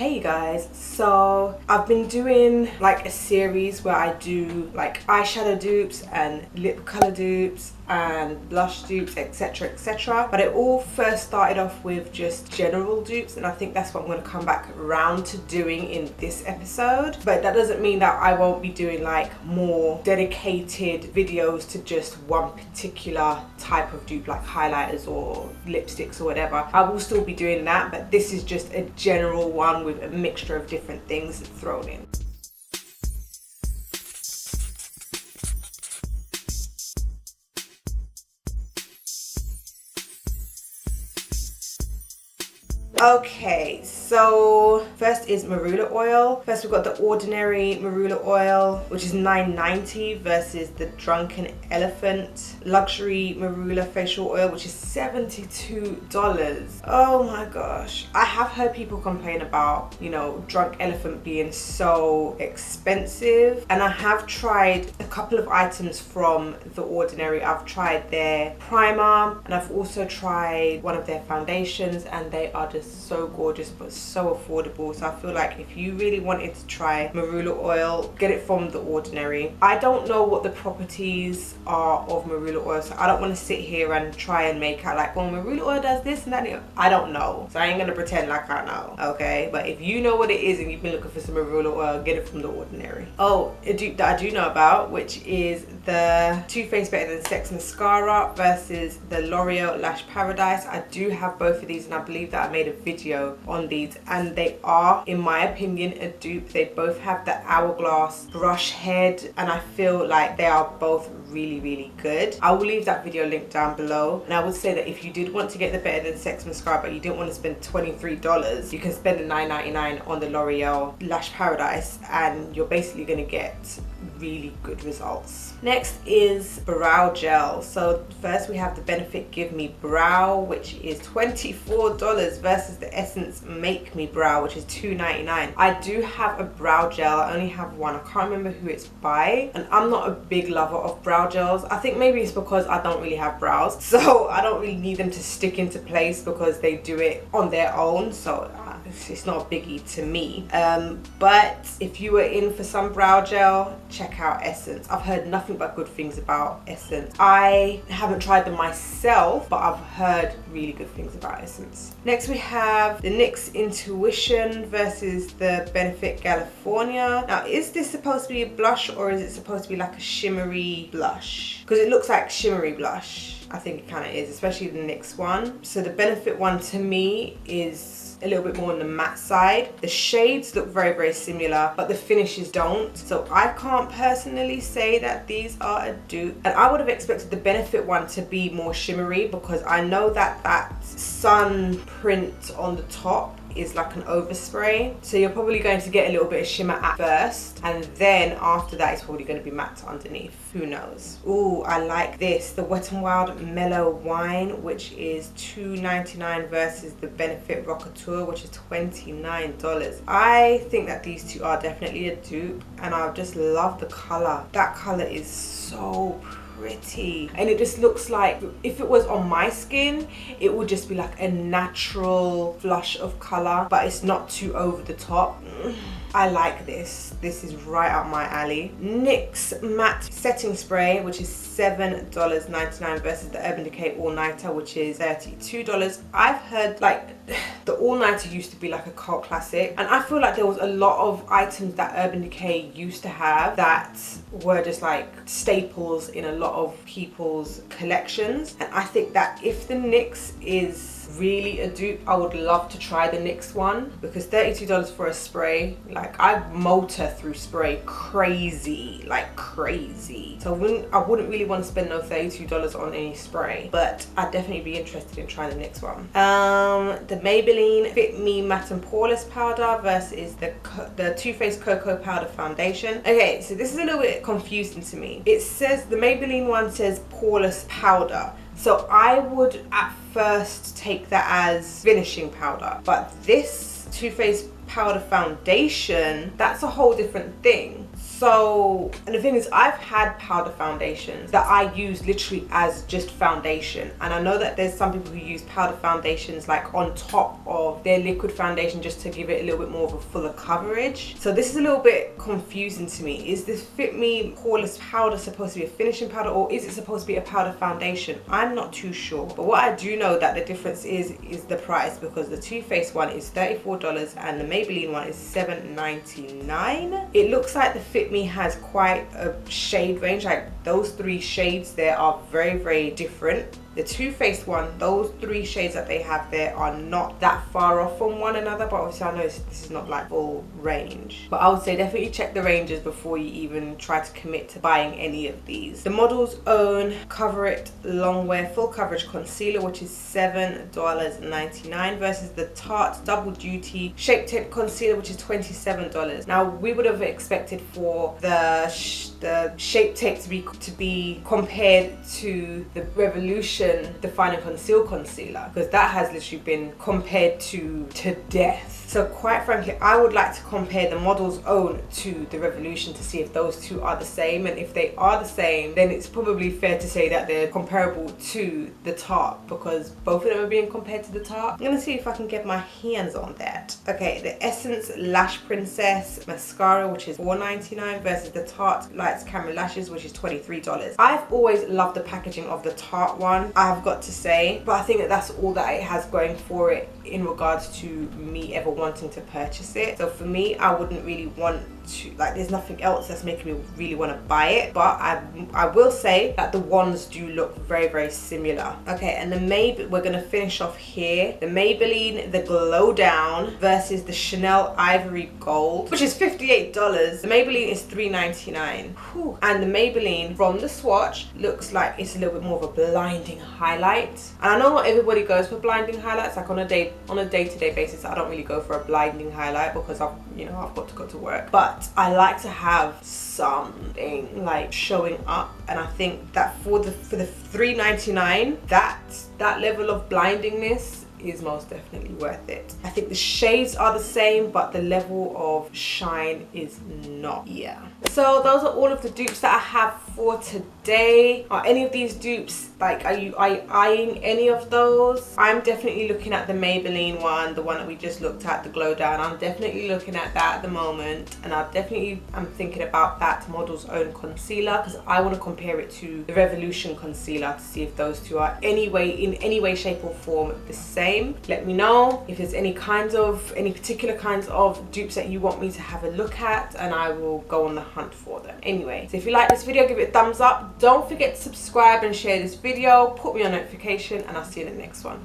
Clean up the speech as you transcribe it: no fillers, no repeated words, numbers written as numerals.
Hey guys, so I've been doing like a series where I do like eyeshadow dupes and lip color dupes and blush dupes, etc, but it all first started off with just general dupes, and I think that's what I'm going to come back around to doing in this episode. But that doesn't mean that I won't be doing like more dedicated videos to just one particular type of dupe, like highlighters or lipsticks or whatever. I will still be doing that, but this is just a general one with a mixture of different things thrown in. Okay, so first is marula oil. First we've got the ordinary marula oil, which is $9.90 versus the Drunken Elephant luxury marula facial oil, which is $72. Oh my gosh, I have heard people complain about, you know, Drunk Elephant being so expensive, and I have tried a couple of items from the Ordinary. I've tried their primer and I've also tried one of their foundations, and they are just so gorgeous but so affordable. So I feel like if you really wanted to try marula oil, get it from the Ordinary. I don't know what the properties are of marula oil, so I don't want to sit here and try and make out like, well, marula oil does this and that. I don't know, so I ain't gonna pretend like I know, okay? But if you know what it is and you've been looking for some marula oil, get it from the Ordinary. Oh, a dupe that I do know about, which is the Too Faced Better Than Sex mascara versus the L'Oreal Lash Paradise. I do have both of these, and I believe that I made a video on these, and they are, in my opinion, a dupe. They both have the hourglass brush head, and I feel like they are both really good. I will leave that video link down below, and I would say that if you did want to get the Better Than Sex mascara but you didn't want to spend $23, you can spend the $9.99 on the L'Oreal Lash Paradise, and you're basically going to get really good results. Next is brow gel. So first we have the Benefit Give Me Brow, which is $24 versus the Essence Make Me Brow, which is $2.99. I do have a brow gel. I only have one. I can't remember who it's by, and I'm not a big lover of brow gels. I think maybe it's because I don't really have brows, so I don't really need them to stick into place because they do it on their own, so it's not a biggie to me. But if you were in for some brow gel, check out Essence. I've heard nothing but good things about Essence. I haven't tried them myself, but I've heard really good things about Essence. Next we have the NYX Intuition versus the Benefit California. Now, is this supposed to be a blush, or is it supposed to be like a shimmery blush? Because it looks like shimmery blush. I think it kind of is, especially the NYX one. So the Benefit one to me is a little bit more on the matte side. The shades look very similar, but the finishes don't. So I can't personally say that these are a dupe. And I would have expected the Benefit one to be more shimmery, because I know that that sun print on the top is like an overspray, so you're probably going to get a little bit of shimmer at first, and then after that it's probably going to be matte underneath. Who knows? Ooh, I like this, the Wet n Wild Mellow Wine, which is $2.99 versus the Benefit Rockateur, which is $29. I think that these two are definitely a dupe, and I just love the color. That color is so pretty, and it just looks like if it was on my skin, it would just be like a natural flush of color, but it's not too over the top. I like this. This is right up my alley. NYX Matte Setting Spray, which is $7.99 versus the Urban Decay All Nighter, which is $32. I've heard like the All Nighter used to be like a cult classic, and I feel like there was a lot of items that Urban Decay used to have that were just like staples in a lot of people's collections. And I think that if the NYX is really a dupe, I would love to try the NYX one, because $32 for a spray, like I motor through spray crazy, like crazy. So I wouldn't really want to spend no $32 on any spray, but I'd definitely be interested in trying the NYX one. The Maybelline Fit Me Matte and Poreless Powder versus the Too Faced Cocoa Powder Foundation. Okay, so this is a little bit confusing to me. It says, the Maybelline one says poreless powder, so I would at first take that as finishing powder, but this Too Faced Powder Foundation, that's a whole different thing. So, and the thing is, I've had powder foundations that I use literally as just foundation, and I know that there's some people who use powder foundations like on top of their liquid foundation just to give it a little bit more of a fuller coverage. So this is a little bit confusing to me. Is this Fit Me Poreless powder supposed to be a finishing powder, or is it supposed to be a powder foundation? I'm not too sure, but what I do know that the difference is the price, because the Too Faced one is $34 and the Maybelline one is $7.99. It looks like the Fit Me has quite a shade range, like those 3 shades there are very, very different. The Too Faced one, those 3 shades that they have there are not that far off from one another, but obviously I know this is not like full range. But I would say definitely check the ranges before you even try to commit to buying any of these. The Model's Own Cover It Longwear Full Coverage Concealer, which is $7.99 versus the Tarte Double Duty Shape Tape Concealer, which is $27. Now we would have expected for the Shape Tape to be compared to the Revolution Define and Conceal concealer, because that has literally been compared to death. So quite frankly, I would like to compare the Model's Own to the Revolution to see if those two are the same, and if they are the same, then it's probably fair to say that they're comparable to the Tarte, because both of them are being compared to the Tarte. I'm gonna see if I can get my hands on that. Okay, the Essence Lash Princess Mascara, which is $4.99 versus the Tarte Lights Camera Lashes, which is $23. I've always loved the packaging of the Tarte one, I've got to say, but I think that that's all that it has going for it in regards to me ever wanting to purchase it. So for me, I wouldn't really want to, like, there's nothing else that's making me really want to buy it, but I will say that the wands do look very, very similar. Okay, and the we're gonna finish off here. The Maybelline The Glow Down versus the Chanel Ivory Gold, which is $58. The Maybelline is $3.99. Whew. And the Maybelline from the swatch looks like it's a little bit more of a blinding highlight. And I know not everybody goes for blinding highlights. Like on a day-to-day basis, I don't really go for a blinding highlight because I've got to go to work. But I like to have something like showing up, and I think that for the $3.99, that level of blindingness is most definitely worth it. I think the shades are the same, but the level of shine is not. Yeah. So those are all of the dupes that I have for today. Are any of these dupes, like, are you eyeing any of those? I'm definitely looking at the Maybelline one, the one that we just looked at, the Glow Down. I'm definitely looking at that at the moment, and I'm thinking about that Model's Own concealer, because I want to compare it to the Revolution concealer to see if those two are in any way, shape or form the same. Let me know if there's any particular kinds of dupes that you want me to have a look at, and I will go on the hunt for them. Anyway, so if you like this video, give it a thumbs up. Don't forget to subscribe and share this video. Put me on notification, and I'll see you in the next one.